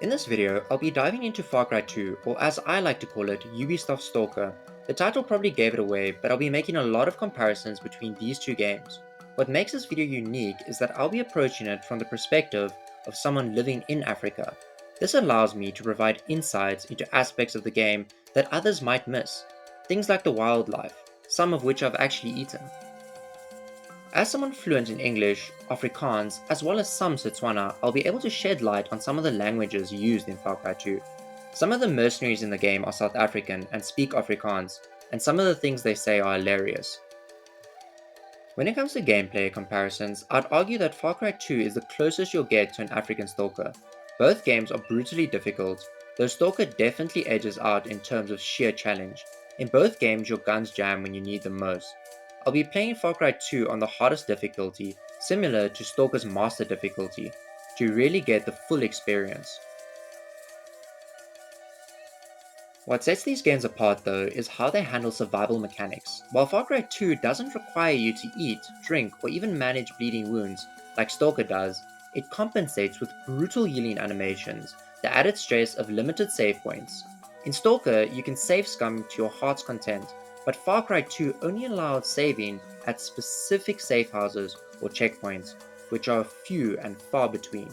In this video, I'll be diving into Far Cry 2, or as I like to call it, Ubisoft Stalker. The title probably gave it away, but I'll be making a lot of comparisons between these two games. What makes this video unique is that I'll be approaching it from the perspective of someone living in Africa. This allows me to provide insights into aspects of the game that others might miss. Things like the wildlife, some of which I've actually eaten. As someone fluent in English, Afrikaans, as well as some Setswana, I'll be able to shed light on some of the languages used in Far Cry 2. Some of the mercenaries in the game are South African and speak Afrikaans, and some of the things they say are hilarious. When it comes to gameplay comparisons, I'd argue that Far Cry 2 is the closest you'll get to an African Stalker. Both games are brutally difficult, though Stalker definitely edges out in terms of sheer challenge. In both games your guns jam when you need them most. I'll be playing Far Cry 2 on the hardest difficulty, similar to Stalker's master difficulty, to really get the full experience. What sets these games apart though is how they handle survival mechanics. While Far Cry 2 doesn't require you to eat, drink, or even manage bleeding wounds like Stalker does, it compensates with brutal healing animations, the added stress of limited save points. In Stalker, you can save scum to your heart's content, but Far Cry 2 only allows saving at specific safe houses or checkpoints, which are few and far between.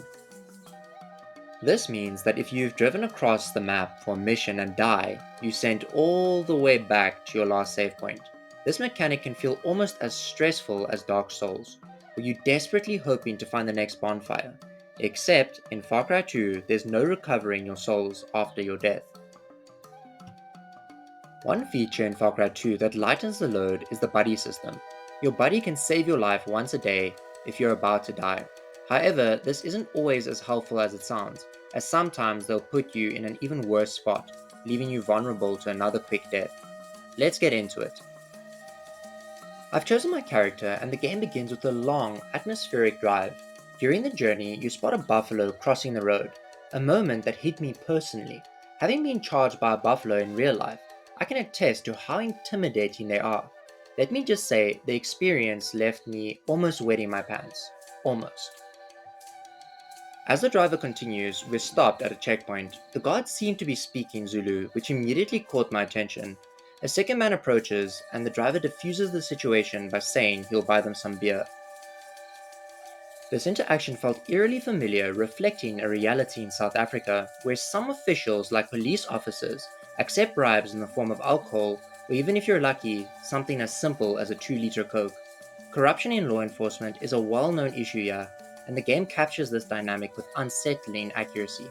This means that if you've driven across the map for a mission and die, you sent all the way back to your last save point. This mechanic can feel almost as stressful as Dark Souls, where you're desperately hoping to find the next bonfire. Except, in Far Cry 2, there's no recovering your souls after your death. One feature in Far Cry 2 that lightens the load is the buddy system. Your buddy can save your life once a day if you're about to die. However, this isn't always as helpful as it sounds, as sometimes they'll put you in an even worse spot, leaving you vulnerable to another quick death. Let's get into it. I've chosen my character and the game begins with a long, atmospheric drive. During the journey, you spot a buffalo crossing the road, a moment that hit me personally. Having been charged by a buffalo in real life, I can attest to how intimidating they are. Let me just say, the experience left me almost wetting my pants. Almost. As the driver continues, we're stopped at a checkpoint. The guards seem to be speaking Zulu, which immediately caught my attention. A second man approaches, and the driver diffuses the situation by saying he'll buy them some beer. This interaction felt eerily familiar, reflecting a reality in South Africa, where some officials, like police officers, accept bribes in the form of alcohol, or even if you're lucky, something as simple as a 2-liter Coke. Corruption in law enforcement is a well-known issue here, and the game captures this dynamic with unsettling accuracy.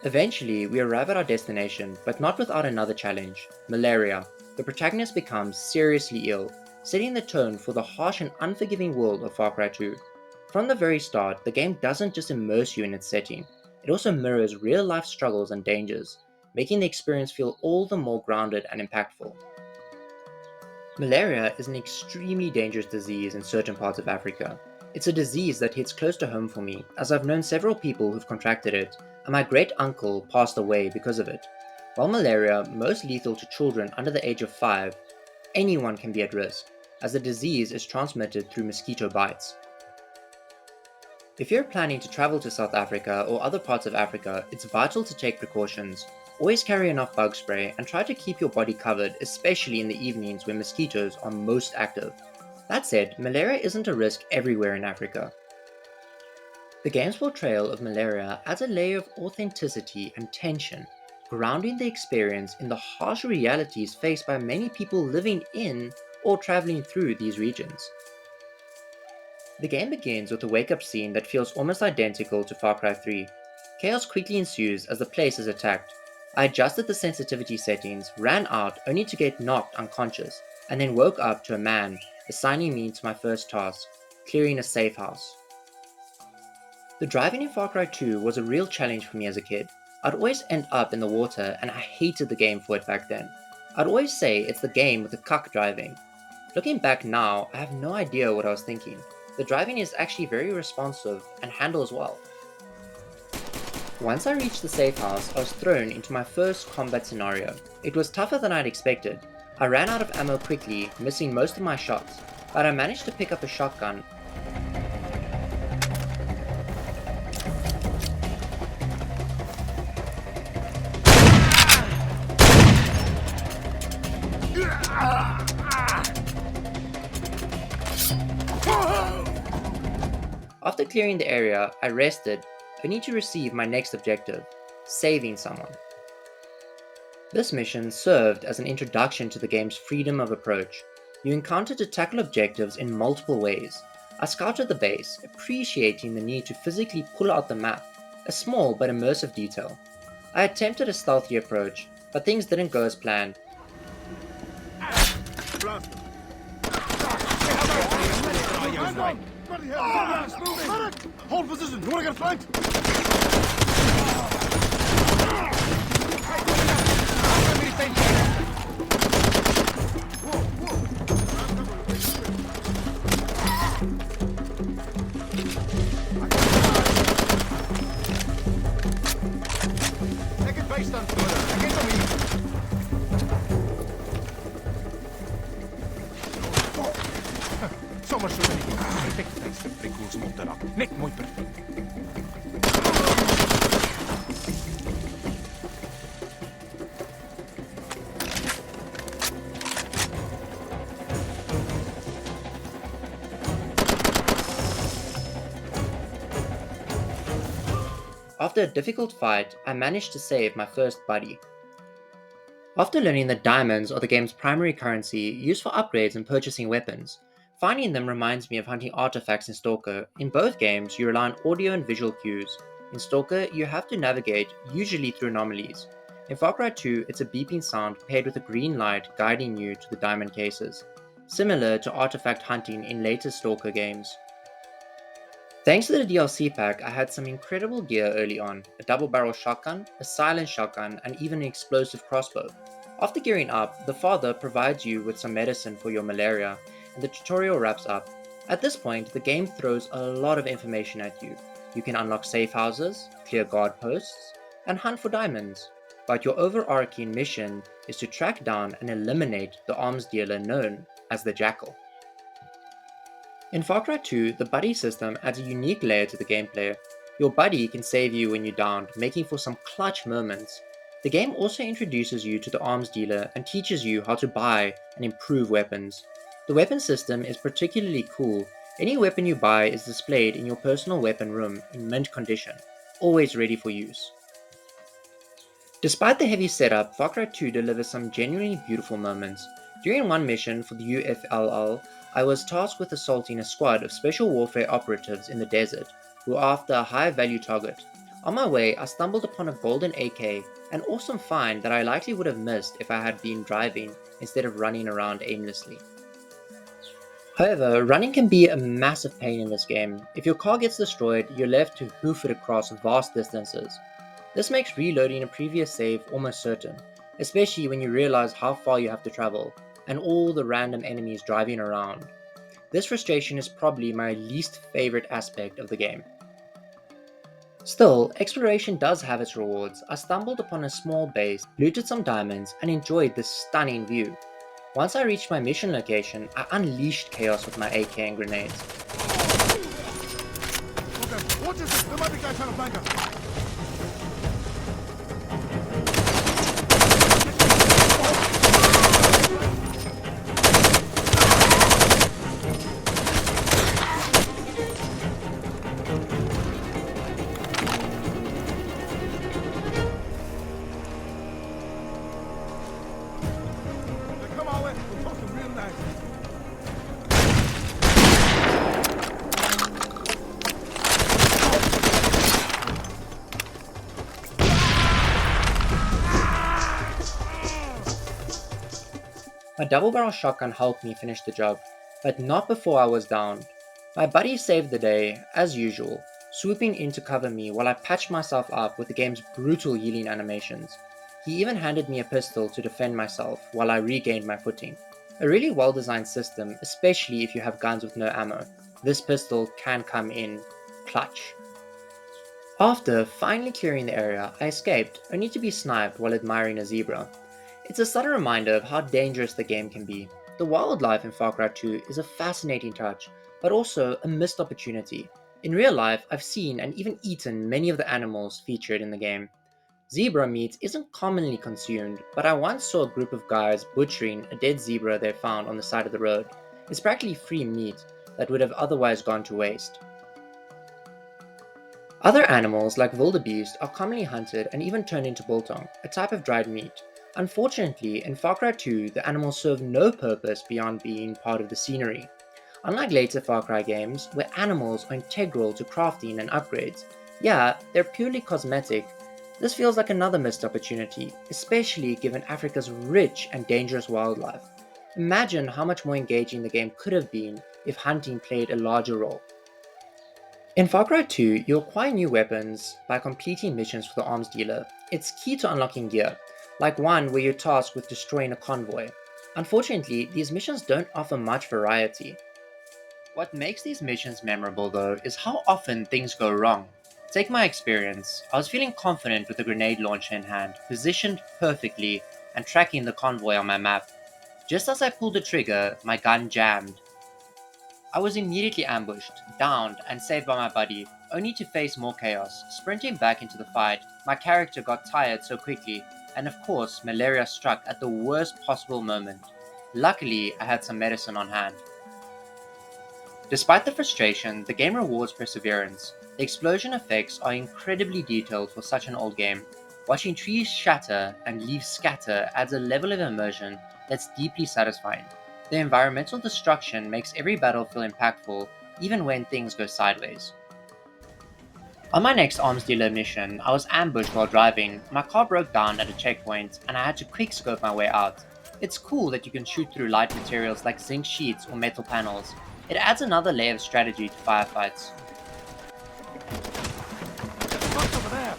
Eventually, we arrive at our destination, but not without another challenge: Malaria. The protagonist becomes seriously ill, setting the tone for the harsh and unforgiving world of Far Cry 2. From the very start, the game doesn't just immerse you in its setting, it also mirrors real-life struggles and dangers, making the experience feel all the more grounded and impactful. Malaria is an extremely dangerous disease in certain parts of Africa. It's a disease that hits close to home for me, as I've known several people who've contracted it, and my great uncle passed away because of it. While malaria, most lethal to children under the age of 5, anyone can be at risk, as the disease is transmitted through mosquito bites. If you're planning to travel to South Africa or other parts of Africa, it's vital to take precautions. Always carry enough bug spray and try to keep your body covered, especially in the evenings when mosquitoes are most active. That said, malaria isn't a risk everywhere in Africa. The game's portrayal of malaria adds a layer of authenticity and tension, grounding the experience in the harsh realities faced by many people living in or traveling through these regions. The game begins with a wake-up scene that feels almost identical to Far Cry 3. Chaos quickly ensues as the place is attacked. I adjusted the sensitivity settings, ran out only to get knocked unconscious, and then woke up to a man assigning me to my first task: clearing a safe house. The driving in Far Cry 2 was a real challenge for me as a kid. I'd always end up in the water and I hated the game for it back then. I'd always say it's the game with the cuck driving. Looking back now, I have no idea what I was thinking. The driving is actually very responsive and handles well. Once I reached the safe house, I was thrown into my first combat scenario. It was tougher than I'd expected. I ran out of ammo quickly, missing most of my shots, but I managed to pick up a shotgun. After clearing the area, I rested, only to receive my next objective, saving someone. This mission served as an introduction to the game's freedom of approach. You encountered to tackle objectives in multiple ways. I scouted the base, appreciating the need to physically pull out the map, a small but immersive detail. I attempted a stealthy approach, but things didn't go as planned. Hold position, you wanna get flanked? Second base done, against me. So much already. Perfect, sempre cool smotter up. Nick, muy perfect. After a difficult fight, I managed to save my first buddy. After learning that diamonds are the game's primary currency used for upgrades and purchasing weapons, finding them reminds me of hunting artifacts in S.T.A.L.K.E.R. In both games, you rely on audio and visual cues. In S.T.A.L.K.E.R, you have to navigate, usually through anomalies. In Far Cry 2, it's a beeping sound paired with a green light guiding you to the diamond cases, similar to artifact hunting in later S.T.A.L.K.E.R games. Thanks to the DLC pack, I had some incredible gear early on, a double-barrel shotgun, a silent shotgun, and even an explosive crossbow. After gearing up, the father provides you with some medicine for your malaria, and the tutorial wraps up. At this point, the game throws a lot of information at you. You can unlock safe houses, clear guard posts, and hunt for diamonds. But your overarching mission is to track down and eliminate the arms dealer known as the Jackal. In Far Cry 2, the buddy system adds a unique layer to the gameplay. Your buddy can save you when you're downed, making for some clutch moments. The game also introduces you to the arms dealer and teaches you how to buy and improve weapons. The weapon system is particularly cool. Any weapon you buy is displayed in your personal weapon room in mint condition, always ready for use. Despite the heavy setup, Far Cry 2 delivers some genuinely beautiful moments. During one mission for the UFLL, I was tasked with assaulting a squad of special warfare operatives in the desert, who were after a high-value target. On my way, I stumbled upon a golden AK, an awesome find that I likely would have missed if I had been driving instead of running around aimlessly. However, running can be a massive pain in this game. If your car gets destroyed, you're left to hoof it across vast distances. This makes reloading a previous save almost certain, especially when you realize how far you have to travel, and all the random enemies driving around. This frustration is probably my least favorite aspect of the game. Still, exploration does have its rewards. I stumbled upon a small base, looted some diamonds, and enjoyed this stunning view. Once I reached my mission location, I unleashed chaos with my AK and grenades. Okay, what is it? There might be guys trying to flank us. Come on, we're talking real nice. My double-barrel shotgun helped me finish the job, but not before I was downed. My buddy saved the day, as usual, swooping in to cover me while I patched myself up with the game's brutal healing animations. He even handed me a pistol to defend myself while I regained my footing. A really well-designed system, especially if you have guns with no ammo. This pistol can come in clutch. After finally clearing the area, I escaped, only to be sniped while admiring a zebra. It's a subtle reminder of how dangerous the game can be. The wildlife in Far Cry 2 is a fascinating touch, but also a missed opportunity. In real life, I've seen and even eaten many of the animals featured in the game. Zebra meat isn't commonly consumed, but I once saw a group of guys butchering a dead zebra they found on the side of the road. It's practically free meat that would have otherwise gone to waste. Other animals, like wildebeest, are commonly hunted and even turned into biltong, a type of dried meat. Unfortunately, in Far Cry 2, the animals serve no purpose beyond being part of the scenery. Unlike later Far Cry games, where animals are integral to crafting and upgrades, yeah, they're purely cosmetic. This feels like another missed opportunity, especially given Africa's rich and dangerous wildlife. Imagine how much more engaging the game could have been if hunting played a larger role. In Far Cry 2, you acquire new weapons by completing missions for the arms dealer. It's key to unlocking gear, like one where you're tasked with destroying a convoy. Unfortunately, these missions don't offer much variety. What makes these missions memorable, though, is how often things go wrong. Take my experience. I was feeling confident with a grenade launcher in hand, positioned perfectly, and tracking the convoy on my map. Just as I pulled the trigger, my gun jammed. I was immediately ambushed, downed, and saved by my buddy, only to face more chaos. Sprinting back into the fight, my character got tired so quickly, and of course, malaria struck at the worst possible moment. Luckily, I had some medicine on hand. Despite the frustration, the game rewards perseverance. The explosion effects are incredibly detailed for such an old game. Watching trees shatter and leaves scatter adds a level of immersion that's deeply satisfying. The environmental destruction makes every battle feel impactful, even when things go sideways. On my next arms dealer mission, I was ambushed while driving. My car broke down at a checkpoint, and I had to quickscope my way out. It's cool that you can shoot through light materials like zinc sheets or metal panels. It adds another layer of strategy to firefights. What's over there?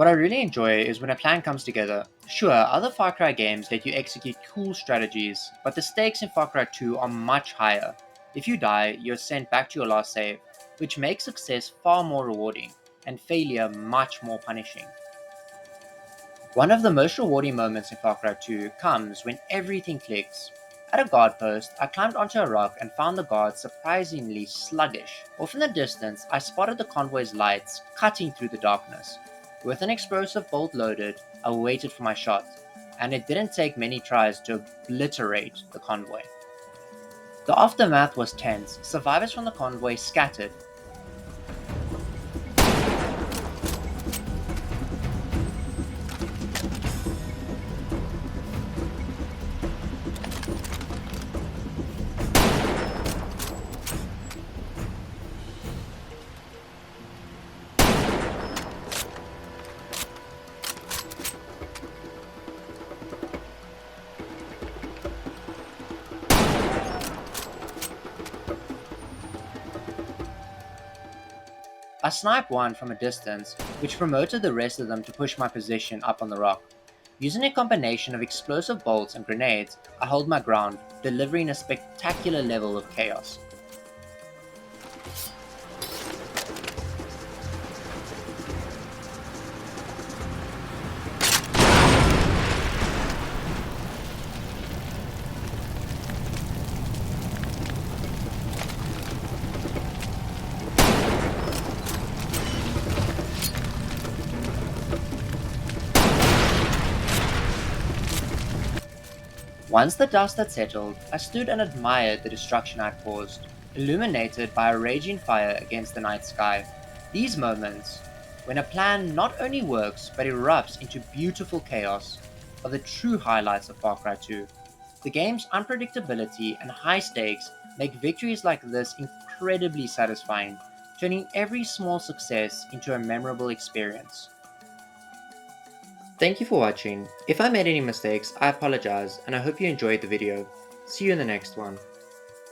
What I really enjoy is when a plan comes together. Sure, other Far Cry games let you execute cool strategies, but the stakes in Far Cry 2 are much higher. If you die, you're sent back to your last save, which makes success far more rewarding, and failure much more punishing. One of the most rewarding moments in Far Cry 2 comes when everything clicks. At a guard post, I climbed onto a rock and found the guards surprisingly sluggish. Off in the distance, I spotted the convoy's lights cutting through the darkness. With an explosive bolt loaded, I waited for my shot, and it didn't take many tries to obliterate the convoy. The aftermath was tense. Survivors from the convoy scattered. I sniped one from a distance, which promoted the rest of them to push my position up on the rock. Using a combination of explosive bolts and grenades, I held my ground, delivering a spectacular level of chaos. Once the dust had settled, I stood and admired the destruction I'd caused, illuminated by a raging fire against the night sky. These moments, when a plan not only works but erupts into beautiful chaos, are the true highlights of Far Cry 2. The game's unpredictability and high stakes make victories like this incredibly satisfying, turning every small success into a memorable experience. Thank you for watching. If I made any mistakes, I apologize and I hope you enjoyed the video. See you in the next one.